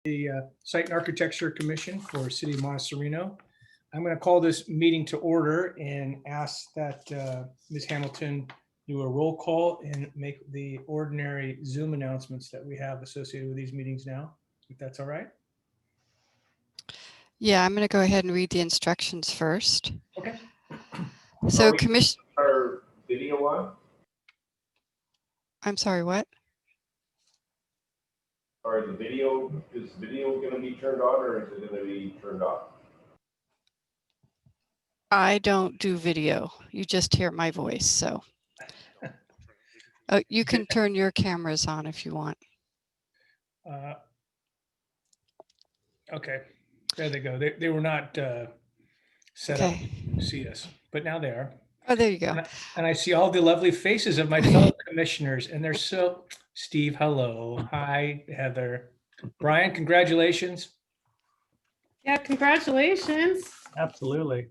The Site and Architecture Commission for City of Monte Sereno. I'm going to call this meeting to order and ask that Ms. Hamilton do a roll call and make the ordinary Zoom announcements that we have associated with these meetings now, if that's all right. Yeah, I'm going to go ahead and read the instructions first. Okay. So commission. Our video on? I'm sorry, what? Or is video going to be turned on or is it going to be turned off? I don't do video. You just hear my voice. So you can turn your cameras on if you want. Okay, there they go. They were not set up to see us, but now they are. Oh, there you go. And I see all the lovely faces of my fellow commissioners, and they're so, Steve, hello. Hi, Heather. Brian, congratulations. Yeah, congratulations. Absolutely.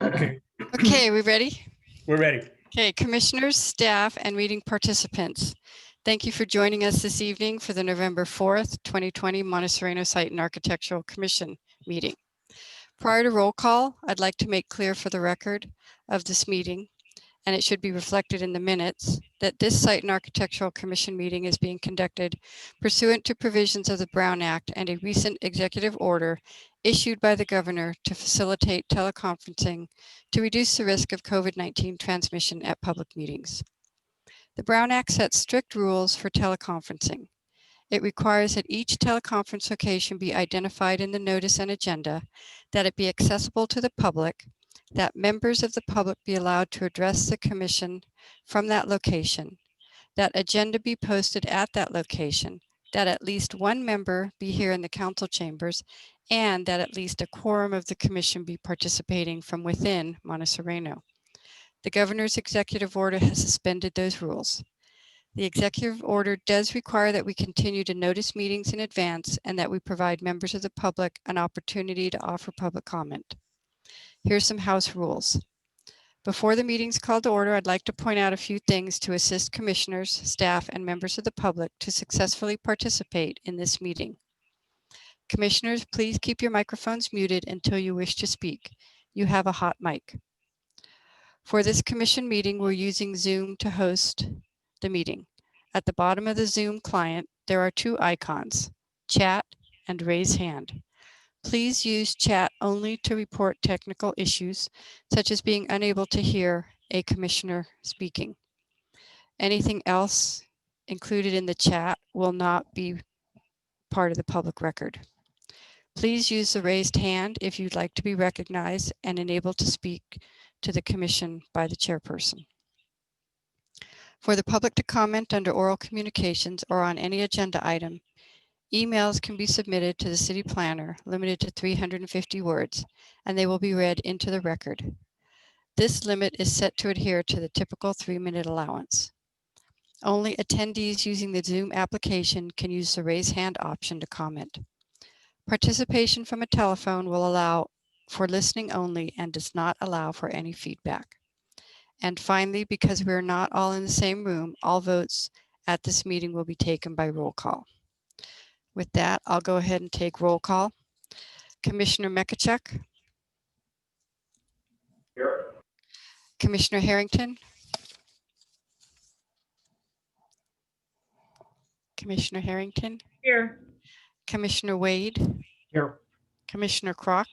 Okay. Okay, we ready? We're ready. Okay, commissioners, staff, and meeting participants. Thank you for joining us this evening for the November 4th, 2020 Monte Sereno Site and Architectural Commission meeting. Prior to roll call, I'd like to make clear for the record of this meeting, and it should be reflected in the minutes, that this Site and Architectural Commission meeting is being conducted pursuant to provisions of the Brown Act and a recent executive order issued by the governor to facilitate teleconferencing to reduce the risk of COVID-19 transmission at public meetings. The Brown Act sets strict rules for teleconferencing. It requires that each teleconference location be identified in the notice and agenda, that it be accessible to the public, that members of the public be allowed to address the commission from that location, that agenda be posted at that location, that at least one member be here in the council chambers, and that at least a quorum of the commission be participating from within Monte Sereno. The governor's executive order has suspended those rules. The executive order does require that we continue to notice meetings in advance and that we provide members of the public an opportunity to offer public comment. Here's some house rules. Before the meeting's called to order, I'd like to point out a few things to assist commissioners, staff, and members of the public to successfully participate in this meeting. Commissioners, please keep your microphones muted until you wish to speak. You have a hot mic. For this commission meeting, we're using Zoom to host the meeting. At the bottom of the Zoom client, there are two icons, chat and raise hand. Please use chat only to report technical issues, such as being unable to hear a commissioner speaking. Anything else included in the chat will not be part of the public record. Please use the raised hand if you'd like to be recognized and enabled to speak to the commission by the chairperson. For the public to comment under oral communications or on any agenda item, emails can be submitted to the city planner, limited to 350 words, and they will be read into the record. This limit is set to adhere to the typical 3-minute allowance. Only attendees using the Zoom application can use the raise hand option to comment. Participation from a telephone will allow for listening only and does not allow for any feedback. And finally, because we're not all in the same room, all votes at this meeting will be taken by roll call. With that, I'll go ahead and take roll call. Commissioner Mekachuk. Here. Commissioner Harrington. Commissioner Harrington. Here. Commissioner Wade. Here. Commissioner Kroc.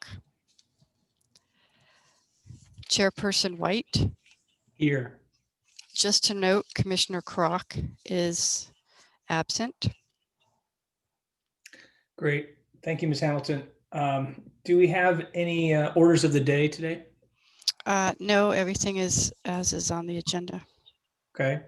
Chairperson White. Here. Just to note, Commissioner Kroc is absent. Great. Thank you, Ms. Hamilton. Do we have any orders of the day today? No, everything is as is on the agenda. Okay.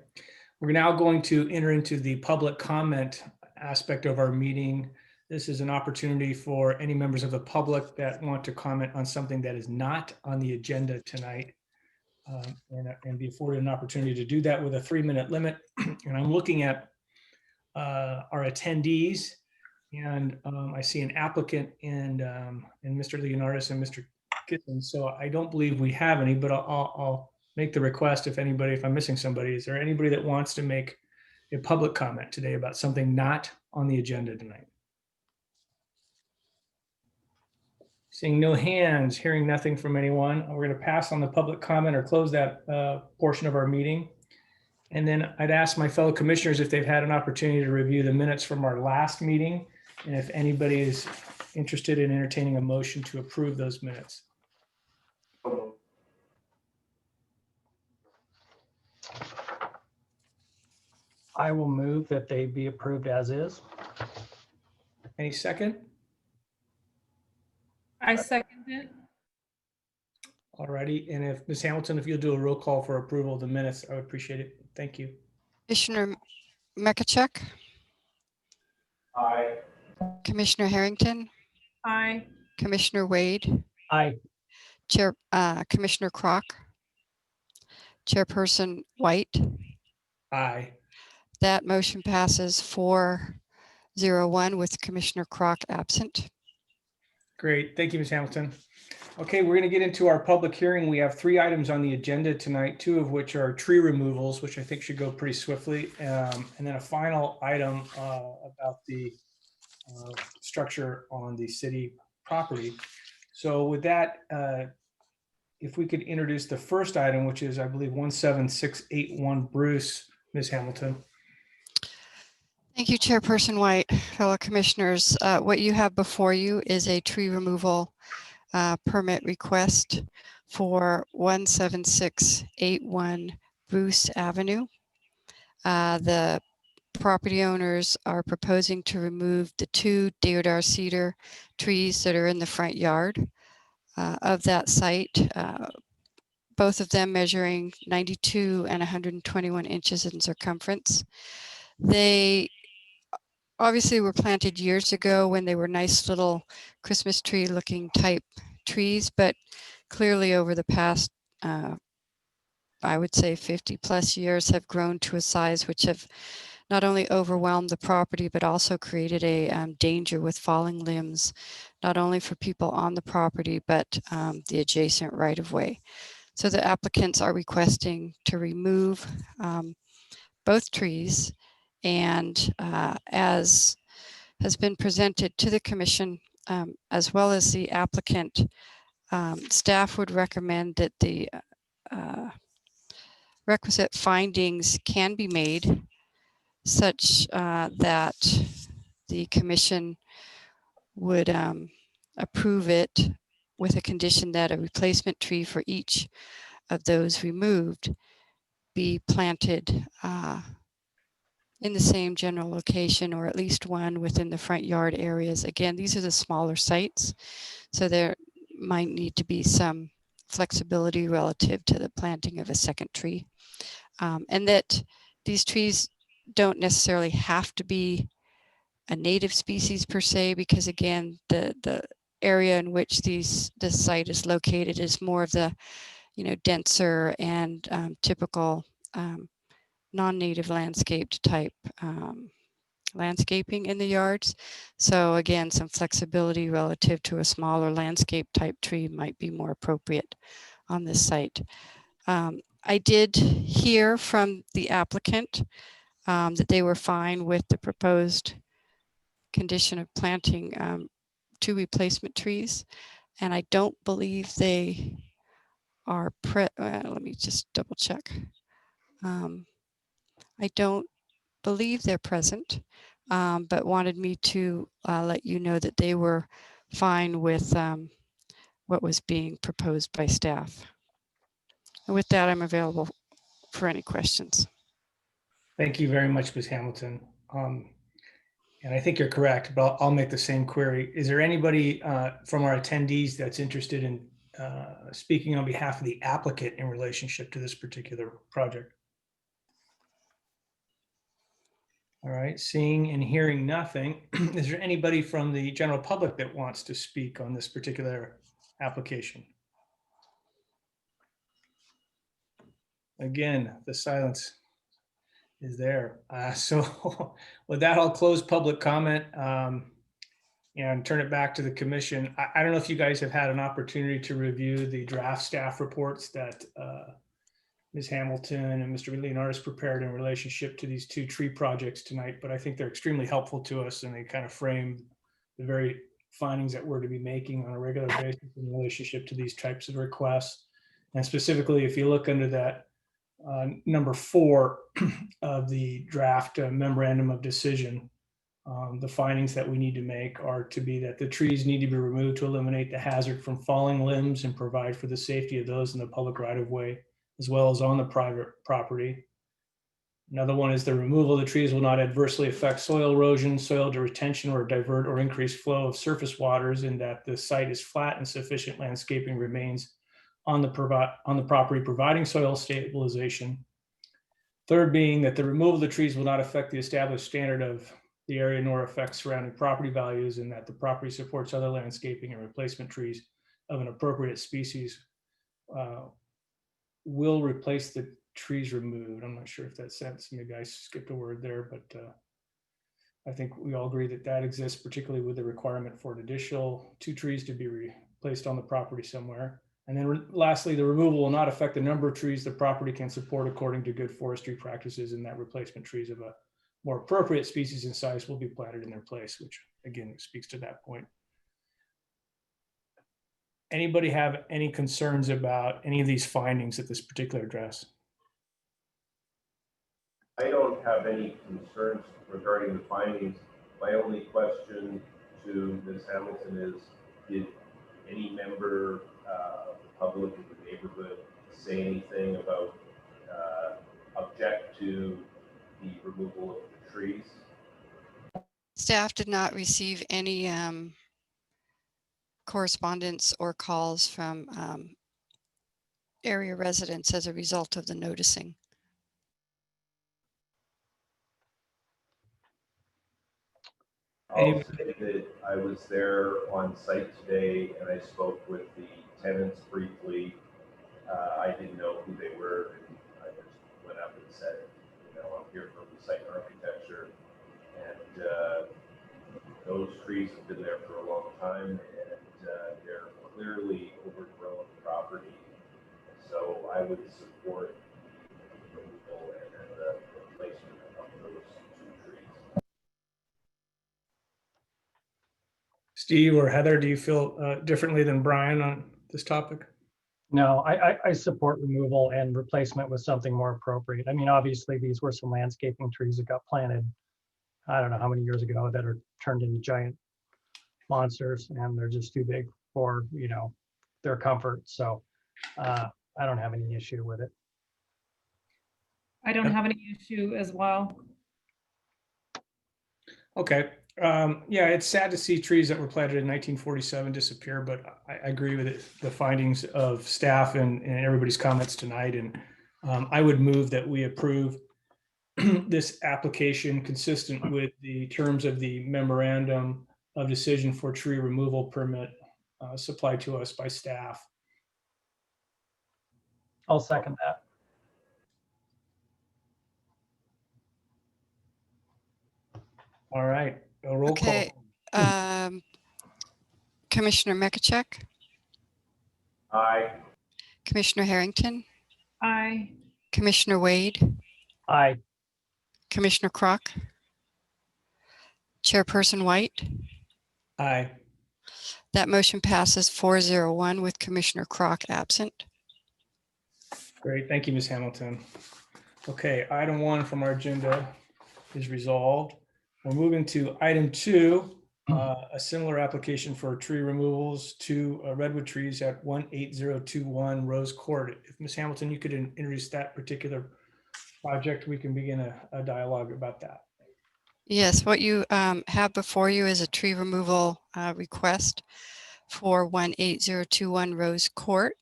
We're now going to enter into the public comment aspect of our meeting. This is an opportunity for any members of the public that want to comment on something that is not on the agenda tonight, and be afforded an opportunity to do that with a 3-minute limit. And I'm looking at our attendees, and I see an applicant and Mr. Leonardis and Mr. Kitson. So I don't believe we have any, but I'll make the request if I'm missing somebody. Is there anybody that wants to make a public comment today about something not on the agenda tonight? Seeing no hands, hearing nothing from anyone, we're going to pass on the public comment or close that portion of our meeting. And then I'd ask my fellow commissioners if they've had an opportunity to review the minutes from our last meeting, and if anybody is interested in entertaining a motion to approve those minutes. I will move that they be approved as is. Any second? I second it. Alrighty, and if Ms. Hamilton, if you'll do a roll call for approval of the minutes, I would appreciate it. Thank you. Commissioner Mekachek, Aye. Commissioner Harrington, Aye. Commissioner Wade, Aye. Commissioner Crock, Chairperson White. Aye. That motion passes 4-0-1 with Commissioner Crock absent. Great. Thank you, Ms. Hamilton. Okay, we're going to get into our public hearing. We have 3 items on the agenda tonight, 2 of which are tree removals, which I think should go pretty swiftly. And then a final item about the structure on the city property. So with that, if we could introduce the first item, which is, I believe, 17681 Bruce, Ms. Hamilton. Thank you, Chairperson White, fellow commissioners. What you have before you is a tree removal permit request for 17681 Bruce Avenue. The property owners are proposing to remove the 2 deodar cedar trees that are in the front yard of that site, both of them measuring 92 and 121 inches in circumference. They obviously were planted years ago when they were nice little Christmas tree looking type trees, but clearly over the past, I would say 50 plus years, have grown to a size which have not only overwhelmed the property, but also created a danger with falling limbs, not only for people on the property, but the adjacent right of way. So the applicants are requesting to remove both trees, and as has been presented to the commission, as well as the applicant, staff would recommend that the requisite findings can be made such that the commission would approve it with a condition that a replacement tree for each of those removed be planted in the same general location, or at least one within the front yard areas. Again, these are the smaller sites, so there might need to be some flexibility relative to the planting of a second tree. And that these trees don't necessarily have to be a native species per se, because again, the area in which this site is located is more of the denser and typical non-native landscaped type landscaping in the yards. So again, some flexibility relative to a smaller landscape type tree might be more appropriate on this site. I did hear from the applicant that they were fine with the proposed condition of planting 2 replacement trees, and I don't believe they are let me just double check. I don't believe they're present, but wanted me to let you know that they were fine with what was being proposed by staff. And with that, I'm available for any questions. Thank you very much, Ms. Hamilton. And I think you're correct, but I'll make the same query. Is there anybody from our attendees that's interested in speaking on behalf of the applicant in relationship to this particular project? All right, seeing and hearing nothing, is there anybody from the general public that wants to speak on this particular application? Again, the silence is there. So with that, I'll close public comment and turn it back to the commission. I don't know if you guys have had an opportunity to review the draft staff reports that Ms. Hamilton and Mr. Leonardis prepared in relationship to these 2 tree projects tonight, but I think they're extremely helpful to us, and they kind of frame the very findings that we're to be making on a regular basis in relationship to these types of requests. And specifically, if you look under that number 4 of the draft memorandum of decision, the findings that we need to make are to be that the trees need to be removed to eliminate the hazard from falling limbs and provide for the safety of those in the public right of way, as well as on the private property. Another one is the removal of the trees will not adversely affect soil erosion, soil retention, or divert or increase flow of surface waters, in that the site is flat and sufficient landscaping remains on the property, providing soil stabilization. Third being that the removal of the trees will not affect the established standard of the area nor affect surrounding property values, and that the property supports other landscaping and replacement trees of an appropriate species will replace the trees removed. I'm not sure if that sense, maybe I skipped a word there, but I think we all agree that that exists, particularly with the requirement for an additional 2 trees to be replaced on the property somewhere. And then lastly, the removal will not affect the number of trees the property can support according to good forestry practices, and that replacement trees of a more appropriate species and size will be planted in their place, which again speaks to that point. Anybody have any concerns about any of these findings at this particular address? I don't have any concerns regarding the findings. My only question to Ms. Hamilton is, did any member of the public in the neighborhood say anything about object to the removal of the trees? Staff did not receive any correspondence or calls from area residents as a result of the noticing. I'll say that I was there on site today and I spoke with the tenants briefly. I didn't know who they were, and I just went up and said, you know, I'm here from the site architecture, and those trees have been there for a long time, and they're clearly overgrown property. So I would support the removal and the replacement of those 2 trees. Steve or Heather, do you feel differently than Brian on this topic? No, I support removal and replacement with something more appropriate. I mean, obviously, these were some landscaping trees that got planted, I don't know how many years ago, that are turned into giant monsters, and they're just too big for, you know, their comfort. So I don't have any issue with it. I don't have any issue as well. Okay. Yeah, it's sad to see trees that were planted in 1947 disappear, but I agree with it, the findings of staff and everybody's comments tonight. And I would move that we approve this application consistent with the terms of the memorandum of decision for tree removal permit supplied to us by staff. I'll second that. All right, a roll call. Okay. Commissioner Mekachek, Aye. Commissioner Harrington, Aye. Commissioner Wade, Aye. Commissioner Crock, Chairperson White. Aye. That motion passes 401 with Commissioner Crock absent. Great, thank you, Ms. Hamilton. Okay, item 1 from our agenda is resolved. We're moving to item 2, a similar application for tree removals to redwood trees at 18021 Rose Court. If Ms. Hamilton, you could introduce that particular project, we can begin a dialogue about that. Yes, what you have before you is a tree removal request for 18021 Rose Court.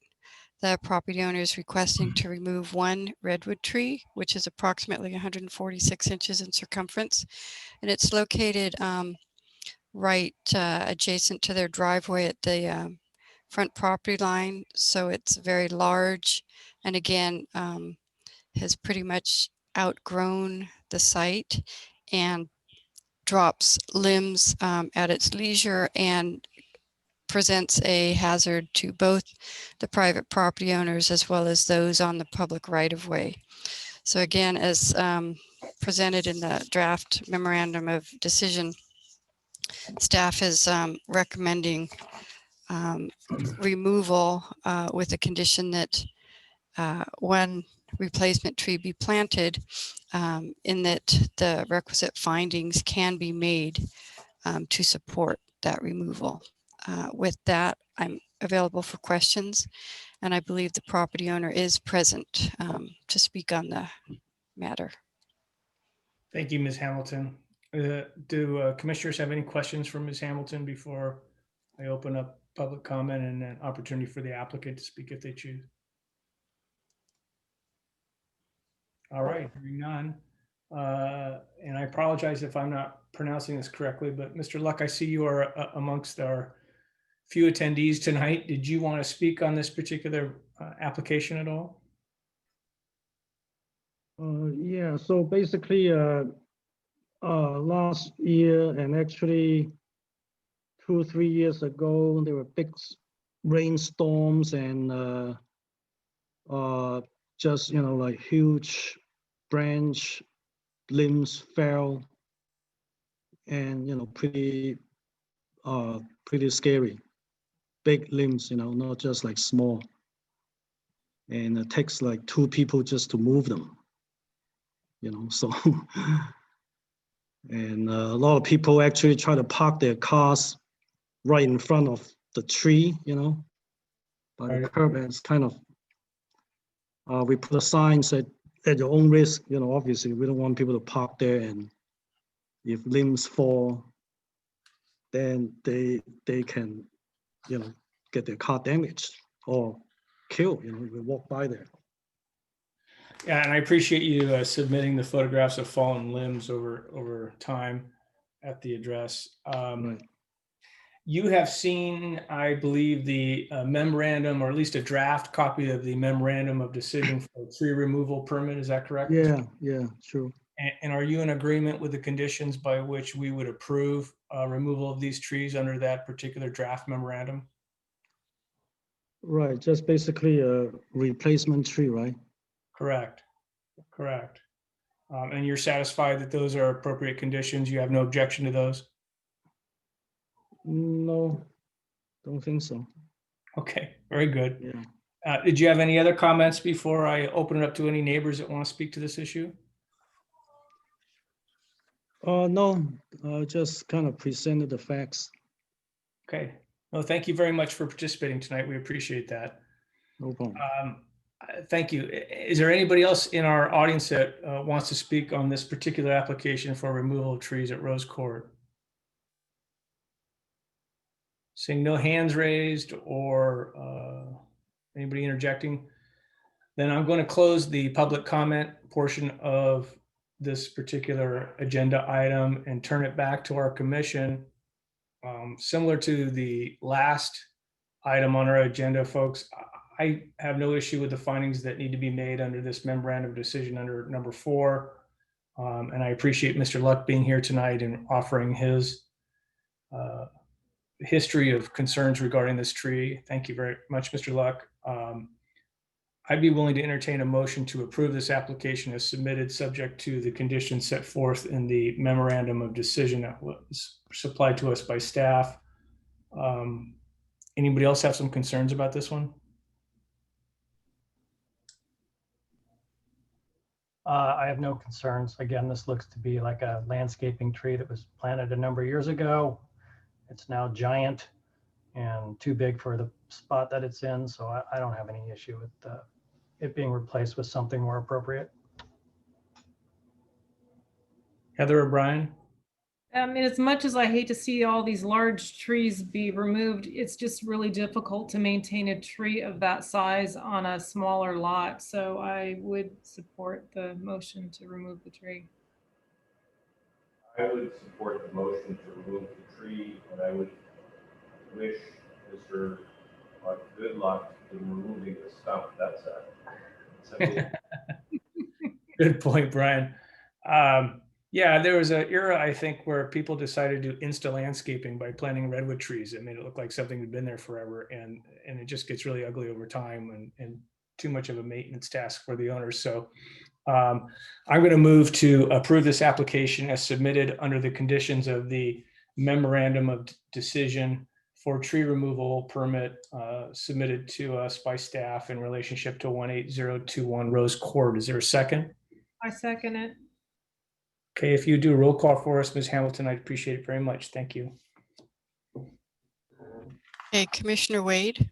The property owner is requesting to remove 1 redwood tree, which is approximately 146 inches in circumference. And it's located right adjacent to their driveway at the front property line. So it's very large, and again, has pretty much outgrown the site and drops limbs at its leisure and presents a hazard to both the private property owners as well as those on the public right-of-way. So again, as presented in the draft memorandum of decision, Staff is recommending removal with the condition that one replacement tree be planted, in that the requisite findings can be made to support that removal. With that, I'm available for questions, and I believe the property owner is present to speak on the matter. Thank you, Ms. Hamilton. Do commissioners have any questions for Ms. Hamilton before I open up public comment and an opportunity for the applicant to speak if they choose? All right, hearing none. And I apologize if I'm not pronouncing this correctly, but Mr. Luck, I see you are amongst our few attendees tonight. Did you want to speak on this particular application at all? Yeah, so basically, last year and actually 2 or 3 years ago, there were big rainstorms and just, like huge branch limbs fell and, pretty scary. Big limbs, not just like small. And it takes like 2 people just to move them, so. And a lot of people actually try to park their cars right in front of the tree, by the Right. curb. And it's kind of, we put a sign said, at your own risk, obviously we don't want people to park there, and if limbs fall, then they can, get their car damaged or killed, we walk by there. Yeah, and I appreciate you submitting the photographs of fallen limbs over time at the address. Right. You have seen, I believe, the memorandum, or at least a draft copy of the memorandum of decision for tree removal permit. Is that correct? Yeah, true. And are you in agreement with the conditions by which we would approve removal of these trees under that particular draft memorandum? Right, just basically a replacement tree, right? Correct. And you're satisfied that those are appropriate conditions? You have no objection to those? No, don't think so. Okay, very good. Yeah. Did you have any other comments before I open it up to any neighbors that want to speak to this issue? No, just kind of presented the facts. Okay. Well, thank you very much for participating tonight. We appreciate that. No problem. Thank you. Is there anybody else in our audience that wants to speak on this particular application for removal of trees at Rose Court? Seeing no hands raised or anybody interjecting, then I'm going to close the public comment portion of this particular agenda item and turn it back to our commission. Similar to the last item on our agenda, folks, I have no issue with the findings that need to be made under this memorandum of decision under number 4. And I appreciate Mr. Luck being here tonight and offering his history of concerns regarding this tree. Thank you very much, Mr. Luck. I'd be willing to entertain a motion to approve this application as submitted, subject to the conditions set forth in the memorandum of decision that was supplied to us by staff. Anybody else have some concerns about this one? I have no concerns. Again, this looks to be like a landscaping tree that was planted a number of years ago. It's now giant and too big for the spot that it's in. So I don't have any issue with it being replaced with something more appropriate. Heather or Brian? And as much as I hate to see all these large trees be removed, it's just really difficult to maintain a tree of that size on a smaller lot. So I would support the motion to remove the tree. I would support the motion to remove the tree, and I would wish Mr. Luck good luck in removing the stump. That's a Good point, Brian. Yeah, there was an era, I think, where people decided to do insta landscaping by planting redwood trees. It made it look like something had been there forever, and it just gets really ugly over time and too much of a maintenance task for the owners. So I'm going to move to approve this application as submitted under the conditions of the memorandum of decision for tree removal permit submitted to us by staff in relationship to 18021 Rose Court. Is there a second? I second it. Okay, if you do a roll call for us, Ms. Hamilton, I'd appreciate it very much. Thank you. Okay, Commissioner Wade,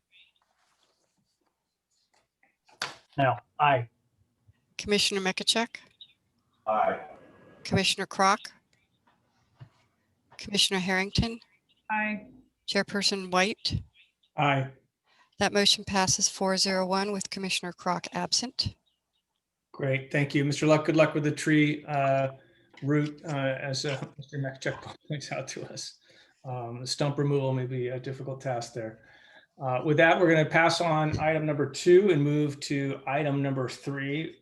Now, aye. Commissioner Mekachek, Aye. Commissioner Kroc, Commissioner Harrington, Aye. Chairperson White. Aye. That motion passes 401 with Commissioner Kroc absent. Great, thank you. Mr. Luck, good luck with the tree route, as Mr. Mekchuk points out to us. The stump removal may be a difficult task there. With that, we're going to pass on item number 2 and move to item number 3,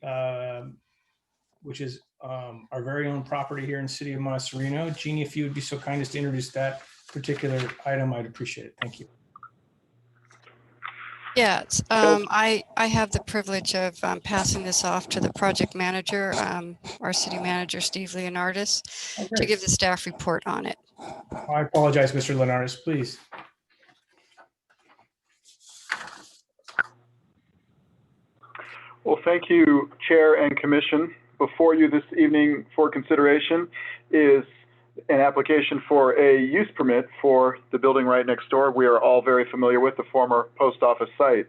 which is our very own property here in the city of Monte Sereno. Jeannie, if you would be so kind as to introduce that particular item, I'd appreciate it. Thank you. Yes, I have the privilege of passing this off to the project manager, our city manager, Steve Leonardis, to give the staff report on it. I apologize, Mr. Leonardis, please. Well, thank you, Chair and Commission. Before you this evening for consideration is an application for a use permit for the building right next door. We are all very familiar with the former post office site.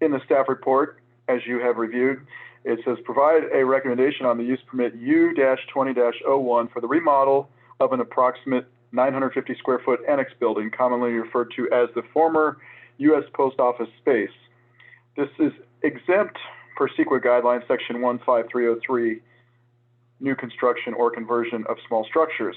In the staff report, as you have reviewed, it says provide a recommendation on the use permit U-20-01 for the remodel of an approximate 950 square foot annex building, commonly referred to as the former U.S. Post Office space. This is exempt per CEQA guidelines section 15303, new construction or conversion of small structures.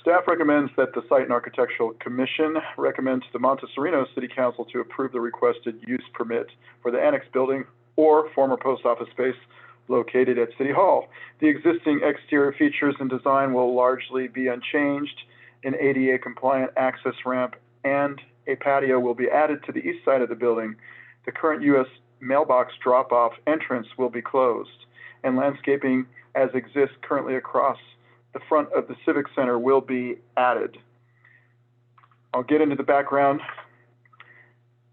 Staff recommends that the Site and Architectural Commission recommends to the Monte Sereno City Council to approve the requested use permit for the annex building or former post office space located at City Hall. The existing exterior features and design will largely be unchanged. An ADA compliant access ramp and a patio will be added to the east side of the building. The current U.S. mailbox drop-off entrance will be closed, and landscaping as exists currently across the front of the Civic Center will be added. I'll get into the background.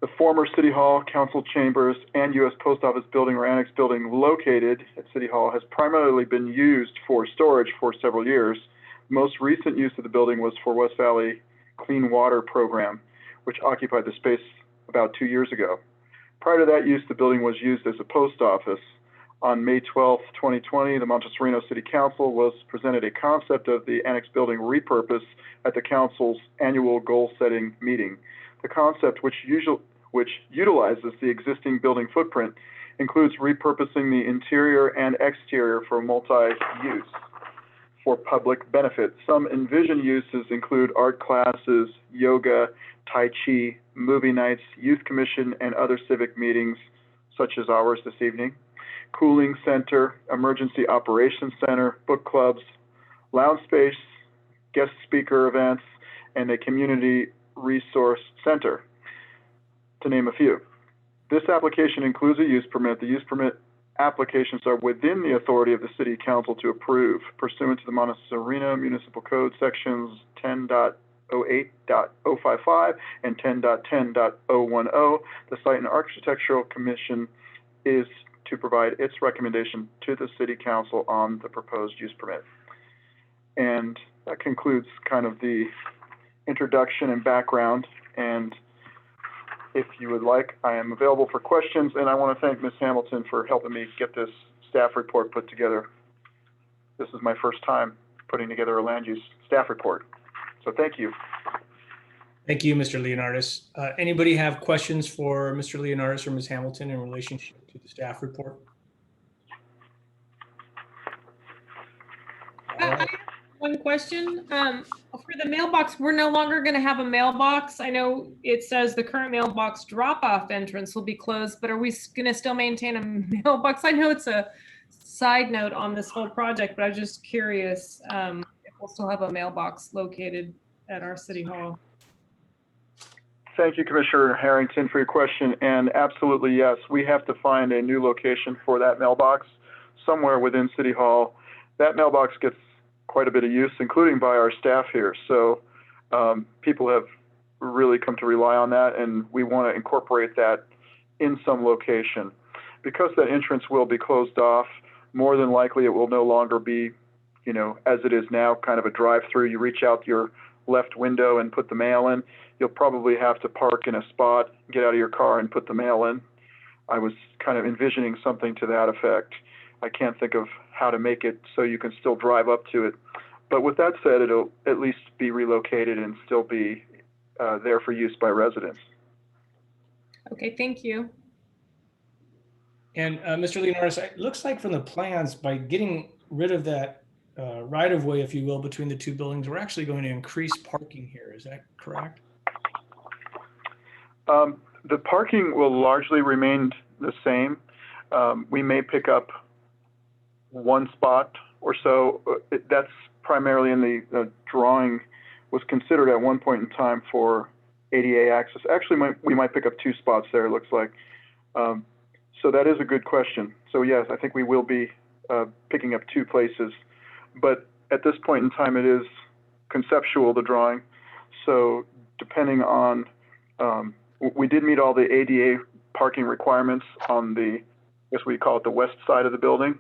The former City Hall, Council Chambers, and U.S. Post Office building or annex building located at City Hall has primarily been used for storage for several years. The most recent use of the building was for West Valley Clean Water Program, which occupied the space about 2 years ago. Prior to that use, the building was used as a post office. On May 12, 2020, the Monte Sereno City Council was presented a concept of the annex building repurpose at the council's annual goal-setting meeting. The concept, which utilizes the existing building footprint, includes repurposing the interior and exterior for multi-use for public benefit. Some envisioned uses include art classes, yoga, Tai Chi, movie nights, youth commission, and other civic meetings, such as ours this evening, cooling center, emergency operations center, book clubs, lounge space, guest speaker events, and a community resource center, to name a few. This application includes a use permit. The use permit applications are within the authority of the City Council to approve pursuant to the Monte Sereno Municipal Code sections 10.08.055 and 10.10.010. The Site and Architectural Commission is to provide its recommendation to the City Council on the proposed use permit. And that concludes kind of the introduction and background. And if you would like, I am available for questions. And I want to thank Ms. Hamilton for helping me get this staff report put together. This is my first time putting together a land use staff report. So thank you. Thank you, Mr. Leonardis. Anybody have questions for Mr. Leonardis or Ms. Hamilton in relationship to the staff report? I have one question. For the mailbox, we're no longer going to have a mailbox. I know it says the current mailbox drop-off entrance will be closed, but are we going to still maintain a mailbox? I know it's a side note on this whole project, but I was just curious if we'll still have a mailbox located at our City Hall. Thank you, Commissioner Harrington, for your question. And absolutely, yes, we have to find a new location for that mailbox somewhere within City Hall. That mailbox gets quite a bit of use, including by our staff here. So people have really come to rely on that, and we want to incorporate that in some location. Because that entrance will be closed off, more than likely it will no longer be, you know, as it is now, kind of a drive-through. You reach out your left window and put the mail in. You'll probably have to park in a spot, get out of your car and put the mail in. I was kind of envisioning something to that effect. I can't think of how to make it so you can still drive up to it. But with that said, it'll at least be relocated and still be there for use by residents. Okay, thank you. And Mr. Leonaris, it looks like from the plans, by getting rid of that right-of-way, if you will, between the two buildings, we're actually going to increase parking here. Is that correct? The parking will largely remain the same. We may pick up one spot or so. That's primarily in the drawing, was considered at one point in time for ADA access. Actually, we might pick up 2 spots there, it looks like. So that is a good question. So yes, I think we will be picking up 2 places. But at this point in time, it is conceptual, the drawing. So depending on, we did meet all the ADA parking requirements on the, I guess we call it the west side of the building.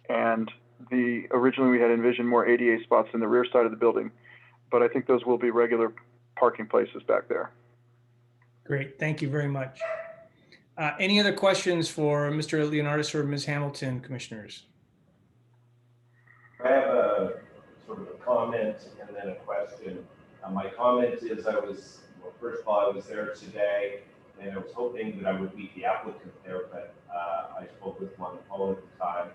And originally we had envisioned more ADA spots in the rear side of the building. But I think those will be regular parking places back there. Great, thank you very much. Any other questions for Mr. Leonaris or Ms. Hamilton, commissioners? I have a sort of a comment and then a question. My comment is well, first of all, I was there today and I was hoping that I would meet the applicant there, but I spoke with him on the phone at the time.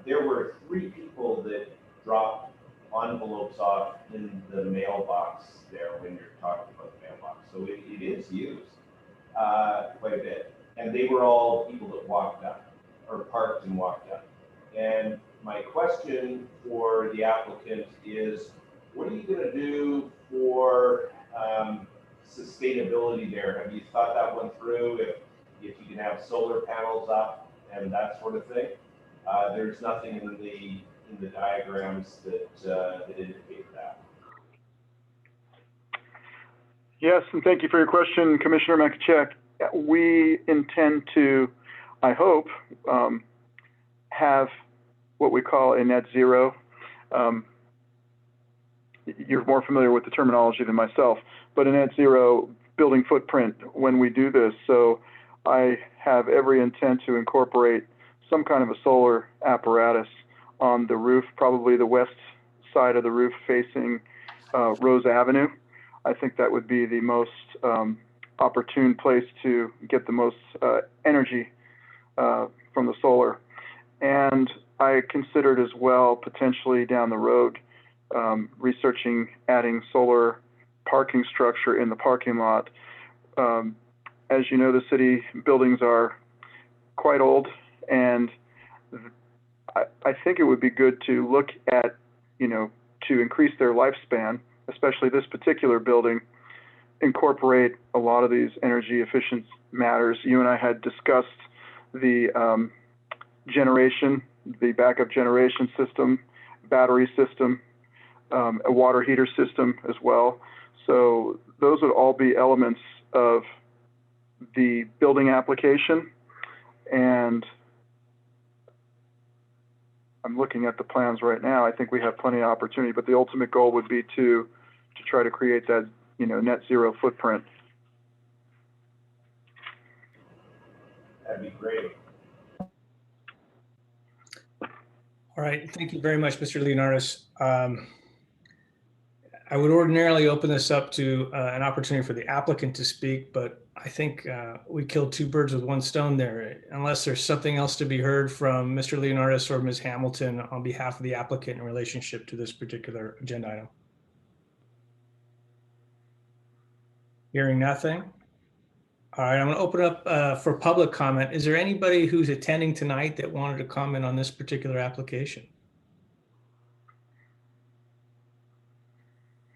There were 3 people that dropped envelopes off in the mailbox there when you're talking about the mailbox. So it is used quite a bit. And they were all people that walked up or parked and walked up. And my question for the applicant is, what are you going to do for sustainability there? Have you thought that one through? If you can have solar panels up and that sort of thing? There's nothing in the diagrams that indicate that. Yes, and thank you for your question, Commissioner Makachek. We intend to, I hope, have what we call a net zero. You're more familiar with the terminology than myself, but a net zero building footprint when we do this. So I have every intent to incorporate some kind of a solar apparatus on the roof, probably the west side of the roof facing Rose Avenue. I think that would be the most opportune place to get the most energy from the solar. And I considered as well, potentially down the road, researching adding solar parking structure in the parking lot. As you know, the city buildings are quite old, and I think it would be good to look at, to increase their lifespan, especially this particular building, incorporate a lot of these energy efficient matters. You and I had discussed the generation, the backup generation system, battery system, a water heater system as well. So those would all be elements of the building application. And I'm looking at the plans right now. I think we have plenty of opportunity, but the ultimate goal would be to try to create that, net zero footprint. That'd be great. All right, thank you very much, Mr. Leonaris. I would ordinarily open this up to an opportunity for the applicant to speak, but I think we killed 2 birds with 1 stone there. Unless there's something else to be heard from Mr. Leonaris or Ms. Hamilton on behalf of the applicant in relationship to this particular agenda item. Hearing nothing. All right, I'm going to open up for public comment. Is there anybody who's attending tonight that wanted to comment on this particular application?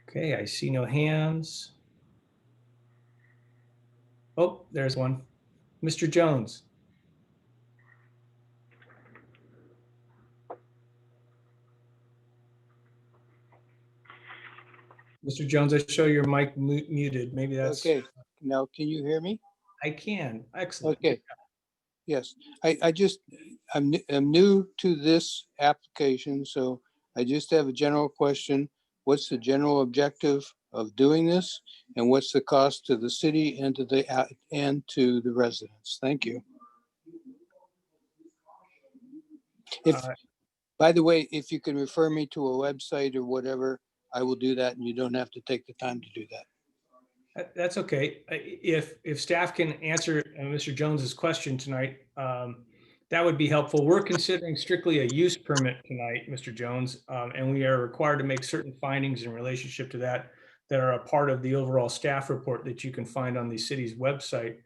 Okay, I see no hands. Oh, there's one. Mr. Jones. Mr. Jones, I show your mic muted. Maybe that's, Okay, now can you hear me? I can. Excellent. Okay. Yes, I'm new to this application, so I just have a general question. What's the general objective of doing this? And what's the cost to the city and to the residents? Thank you. If, Uh, by the way, if you can refer me to a website or whatever, I will do that and you don't have to take the time to do that. That's okay. If staff can answer Mr. Jones's question tonight, that would be helpful. We're considering strictly a use permit tonight, Mr. Jones, and we are required to make certain findings in relationship to that are a part of the overall staff report that you can find on the city's website.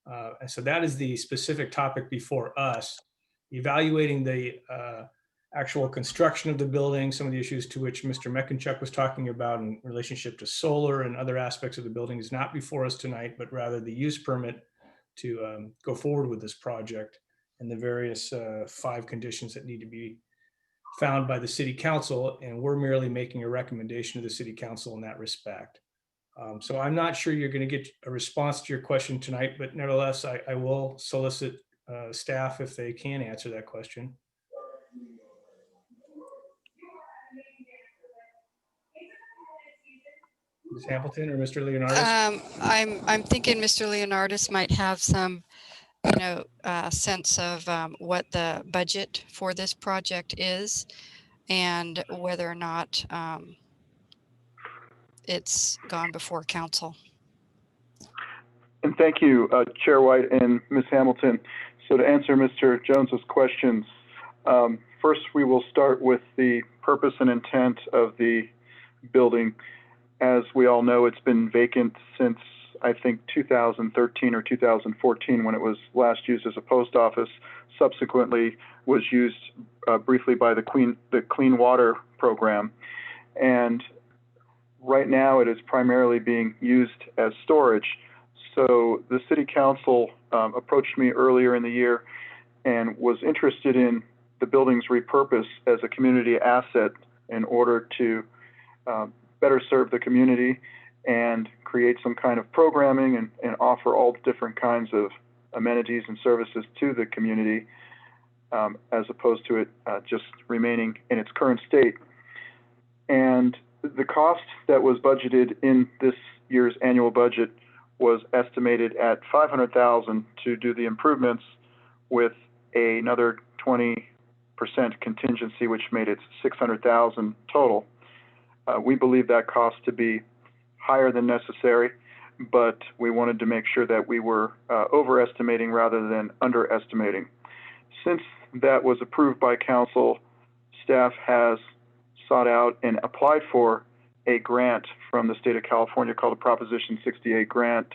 And so that is the specific topic before us. Evaluating the actual construction of the building, some of the issues to which Mr. Meckenchuk was talking about in relationship to solar and other aspects of the building is not before us tonight, but rather the use permit to go forward with this project and the various 5 conditions that need to be found by the city council. And we're merely making a recommendation to the city council in that respect. So I'm not sure you're going to get a response to your question tonight, but nevertheless, I will solicit staff if they can answer that question. Ms. Hamilton or Mr. Leonardis? I'm thinking Mr. Leonardis might have some, sense of what the budget for this project is and whether or not it's gone before council. And thank you, Chair White and Ms. Hamilton. So to answer Mr. Jones's questions, first we will start with the purpose and intent of the building. As we all know, it's been vacant since I think 2013 or 2014 when it was last used as a post office. Subsequently was used briefly by the Clean Water Program. And right now it is primarily being used as storage. So the City Council approached me earlier in the year and was interested in the building's repurpose as a community asset in order to better serve the community and create some kind of programming and offer all different kinds of amenities and services to the community as opposed to it just remaining in its current state. And the cost that was budgeted in this year's annual budget was estimated at $500,000 to do the improvements, with another 20% contingency, which made it $600,000 total. We believe that cost to be higher than necessary, but we wanted to make sure that we were overestimating rather than underestimating. Since that was approved by council, staff has sought out and applied for a grant from the state of California called a Proposition 68 grant,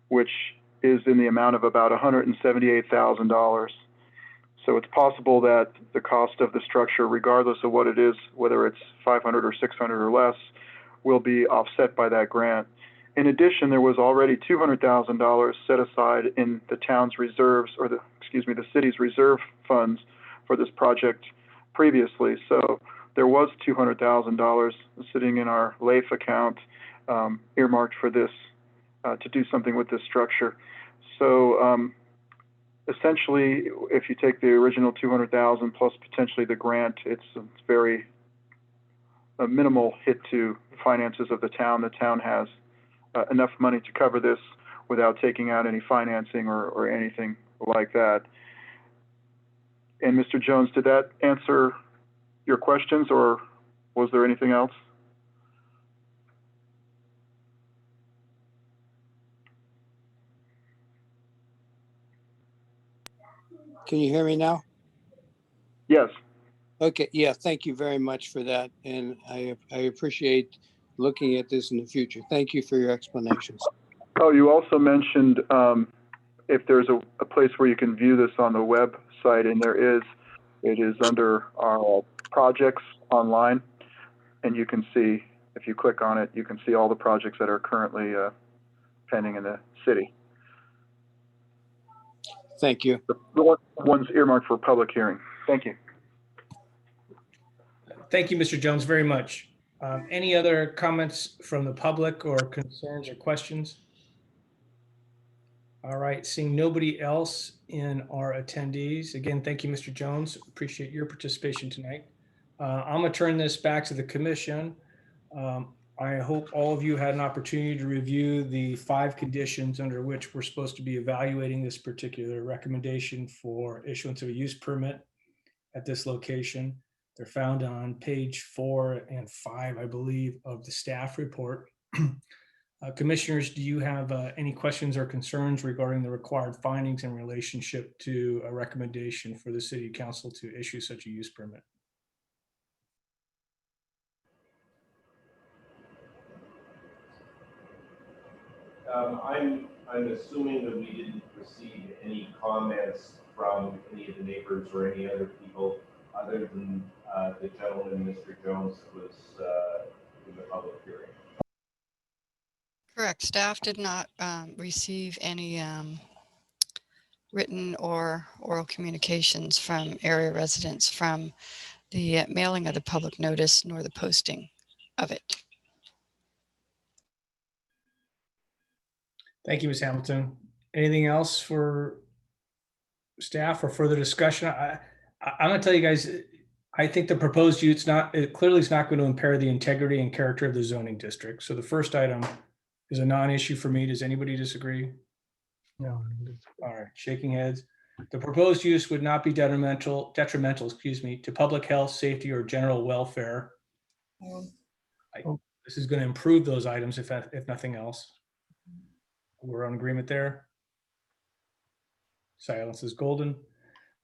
which is in the amount of about $178,000. So it's possible that the cost of the structure, regardless of what it is, whether it's 500 or 600 or less, will be offset by that grant. In addition, there was already $200,000 set aside in the town's reserves, or the city's reserve funds for this project previously. So there was $200,000 sitting in our LAIF account earmarked for this to do something with this structure. So essentially, if you take the original $200,000 plus potentially the grant, it's very a minimal hit to finances of the town. The town has enough money to cover this without taking out any financing or anything like that. And Mr. Jones, did that answer your questions, or was there anything else? Can you hear me now? Yes. Okay, yeah, thank you very much for that. And I appreciate looking at this in the future. Thank you for your explanations. Oh, you also mentioned if there's a place where you can view this on the website, and there is. It is under our projects online, and you can see, if you click on it, you can see all the projects that are currently pending in the city. Thank you. The ones earmarked for public hearing. Thank you. Thank you, Mr. Jones, very much. Any other comments from the public or concerns or questions? All right, seeing nobody else in our attendees. Again, thank you, Mr. Jones. Appreciate your participation tonight. I'm gonna turn this back to the commission. I hope all of you had an opportunity to review the 5 conditions under which we're supposed to be evaluating this particular recommendation for issuance of a use permit at this location. They're found on page 4 and 5, I believe, of the staff report. Commissioners, do you have any questions or concerns regarding the required findings in relationship to a recommendation for the city council to issue such a use permit? I'm assuming that we didn't receive any comments from any of the neighbors or any other people other than the gentleman, Mr. Jones, that was in the public hearing. Correct. Staff did not receive any written or oral communications from area residents from the mailing of the public notice nor the posting of it. Thank you, Ms. Hamilton. Anything else for staff or further discussion? I'm gonna tell you guys, I think the proposed use clearly is not going to impair the integrity and character of the zoning district. So the first item is a non-issue for me. Does anybody disagree? No. All right, shaking heads. The proposed use would not be detrimental, to public health, safety, or general welfare. This is going to improve those items if nothing else. We're on agreement there. Silence is golden.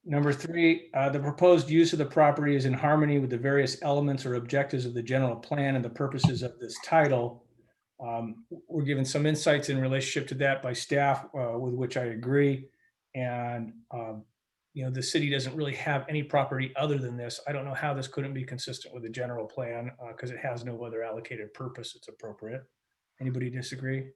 Number 3, the proposed use of the property is in harmony with the various elements or objectives of the general plan and the purposes of this title. We're given some insights in relationship to that by staff, with which I agree. And, the city doesn't really have any property other than this. I don't know how this couldn't be consistent with the general plan because it has no other allocated purpose. It's appropriate. Anybody disagree?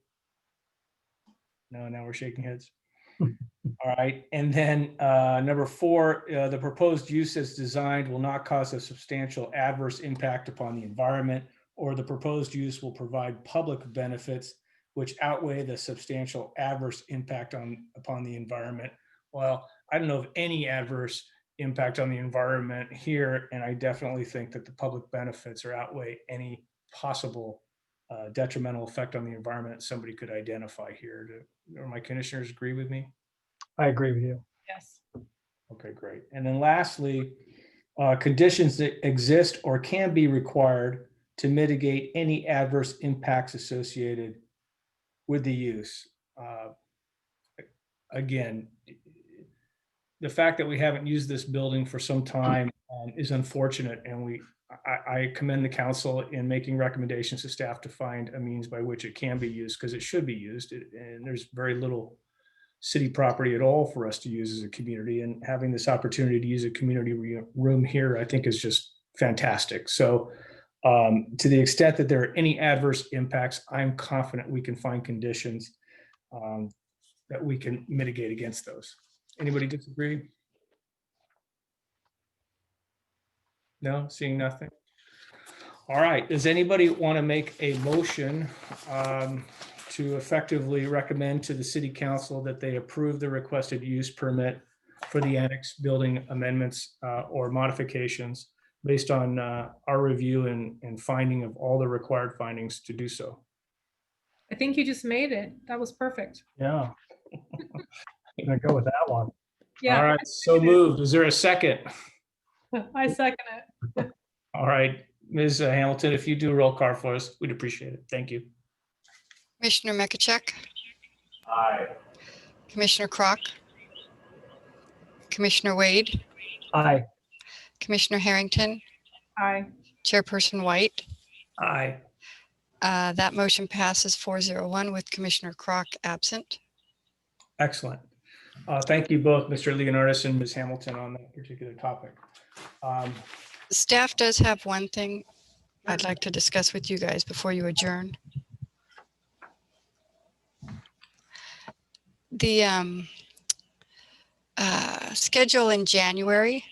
No, now we're shaking heads. All right, and then number 4, the proposed use as designed will not cause a substantial adverse impact upon the environment, or the proposed use will provide public benefits which outweigh the substantial adverse impact upon the environment. Well, I don't know of any adverse impact on the environment here, and I definitely think that the public benefits outweigh any possible detrimental effect on the environment somebody could identify here. Do my commissioners agree with me? I agree with you. Yes. Okay, great. And then lastly, conditions that exist or can be required to mitigate any adverse impacts associated with the use. Again, the fact that we haven't used this building for some time is unfortunate, and I commend the council in making recommendations to staff to find a means by which it can be used, because it should be used, and there's very little city property at all for us to use as a community, and having this opportunity to use a community room here, I think, is just fantastic. So to the extent that there are any adverse impacts, I'm confident we can find conditions that we can mitigate against those. Anybody disagree? No, seeing nothing. All right, does anybody want to make a motion to effectively recommend to the city council that they approve the requested use permit for the annex building amendments or modifications based on our review and finding of all the required findings to do so? I think you just made it. That was perfect. Yeah. I'm gonna go with that one. Yeah. All right, so moved. Is there a second? I second it. All right, Ms. Hamilton, if you do a roll call for us, we'd appreciate it. Thank you. Commissioner Mekachek, Aye. Commissioner Kroc, Commissioner Wade, Aye. Commissioner Harrington, Aye. Chairperson White. Aye. That motion passes 401 with Commissioner Kroc absent. Excellent. Thank you both, Mr. Leonardis and Ms. Hamilton, on that particular topic. Staff does have one thing I'd like to discuss with you guys before you adjourn. The schedule in January,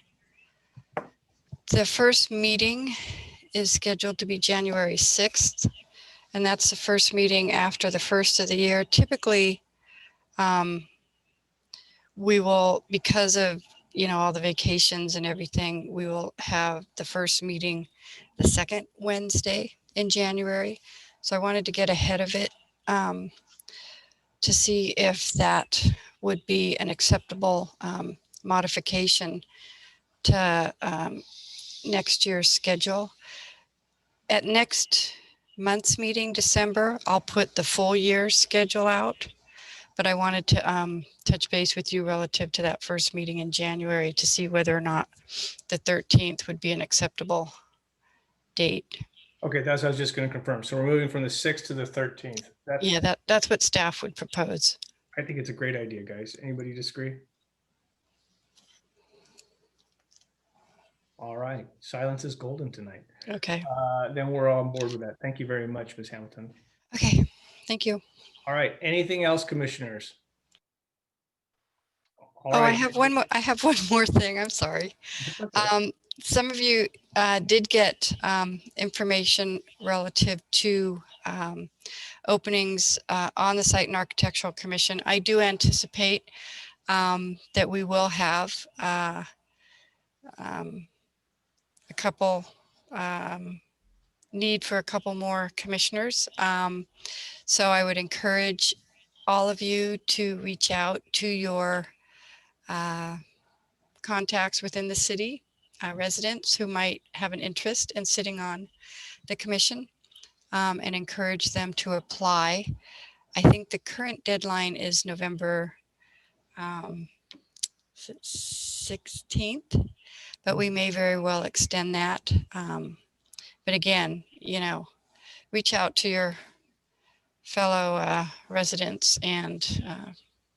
the first meeting is scheduled to be January 6th. And that's the first meeting after the first of the year. Typically, we will, because of, all the vacations and everything, we will have the first meeting the second Wednesday in January. So I wanted to get ahead of it to see if that would be an acceptable modification to next year's schedule. At next month's meeting, December, I'll put the full year schedule out. But I wanted to touch base with you relative to that first meeting in January to see whether or not the 13th would be an acceptable date. Okay, that's what I was just going to confirm. So we're moving from the 6th to the 13th. Yeah, that's what staff would propose. I think it's a great idea, guys. Anybody disagree? All right, silence is golden tonight. Okay. Then we're all on board with that. Thank you very much, Ms. Hamilton. Okay. Thank you. All right, anything else, commissioners? All Oh, I right. have one more. I have one more thing. I'm sorry. Some of you did get information relative to openings on the Site and Architectural Commission. I do anticipate that we will have a couple need for a couple more commissioners. So I would encourage all of you to reach out to your contacts within the city, residents who might have an interest in sitting on the commission, and encourage them to apply. I think the current deadline is November 16th, but we may very well extend that. But again, reach out to your fellow residents and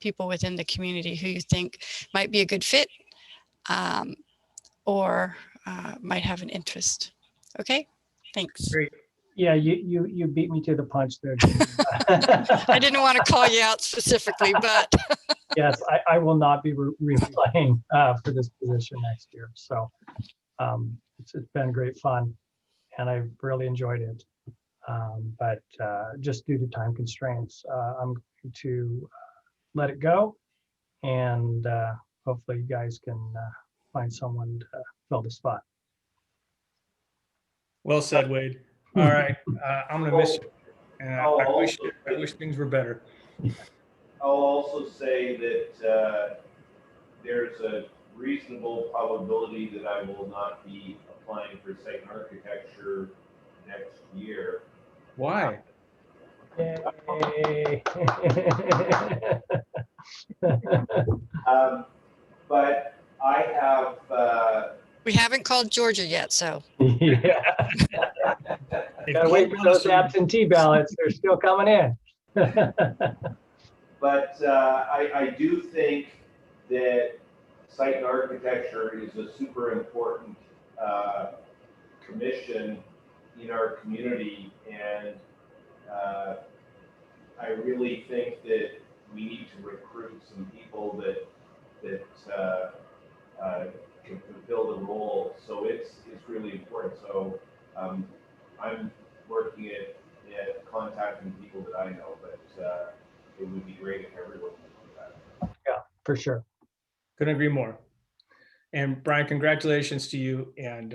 people within the community who you think might be a good fit or might have an interest. Okay, thanks. Great. Yeah, you beat me to the punch there, Jamie. I didn't want to call you out specifically, but Yes, I will not be replying for this position next year. So it's been great fun and I've really enjoyed it. But just due to time constraints, I'm going to let it go, and hopefully you guys can find someone to fill the spot. Well said, Wade. All right, I'm gonna miss you. And I wish things were better. I'll also say that there's a reasonable probability that I will not be applying for site and architecture next year. Why? Yay. But I have we haven't called Georgia yet, so. Yeah. Gotta wait for those absentee ballots. They're still coming in. But I do think that site and architecture is a super important commission in our community, and I really think that we need to recruit some people that can fulfill the role. So it's really important. So I'm working at contacting people that I know, but it would be great if everyone would do that. Yeah, for sure. Couldn't agree more. And Brian, congratulations to you, and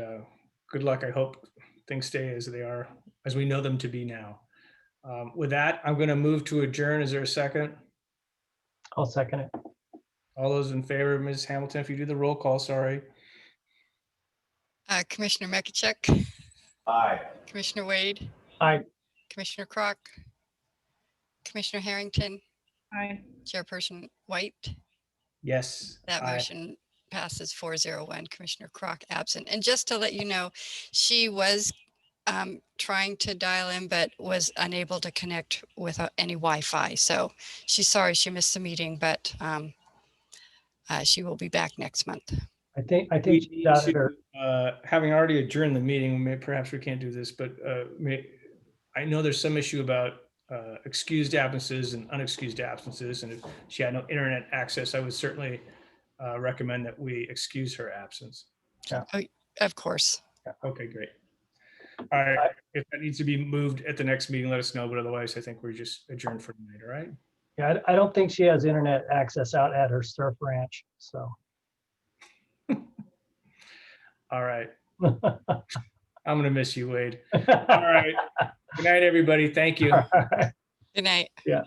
good luck. I hope things stay as they are, as we know them to be now. With that, I'm going to move to adjourn. Is there a second? I'll second it. All those in favor, Ms. Hamilton, if you do the roll call, sorry. Commissioner Mekachuk, Aye. Commissioner Wade, Aye. Commissioner Kroc, Commissioner Harrington, Aye. Chairperson White. Yes. That aye. motion passes 401, Commissioner Kroc absent. And just to let you know, she was trying to dial in, but was unable to connect with any Wi-Fi. So she's sorry she missed the meeting, but she will be back next month. I think We she's need out at her. to, having already adjourned the meeting, perhaps we can't do this, but I know there's some issue about excused absences and unexcused absences, and if she had no internet access, I would certainly recommend that we excuse her absence. Of course. Okay, great. All right, if that needs to be moved at the next meeting, let us know, but otherwise I think we're just adjourned for tonight, all right? Yeah, I don't think she has internet access out at her surf ranch, so. All right, I'm gonna miss you, Wade. All right, good night, everybody, thank you. All right. Good night. Yeah.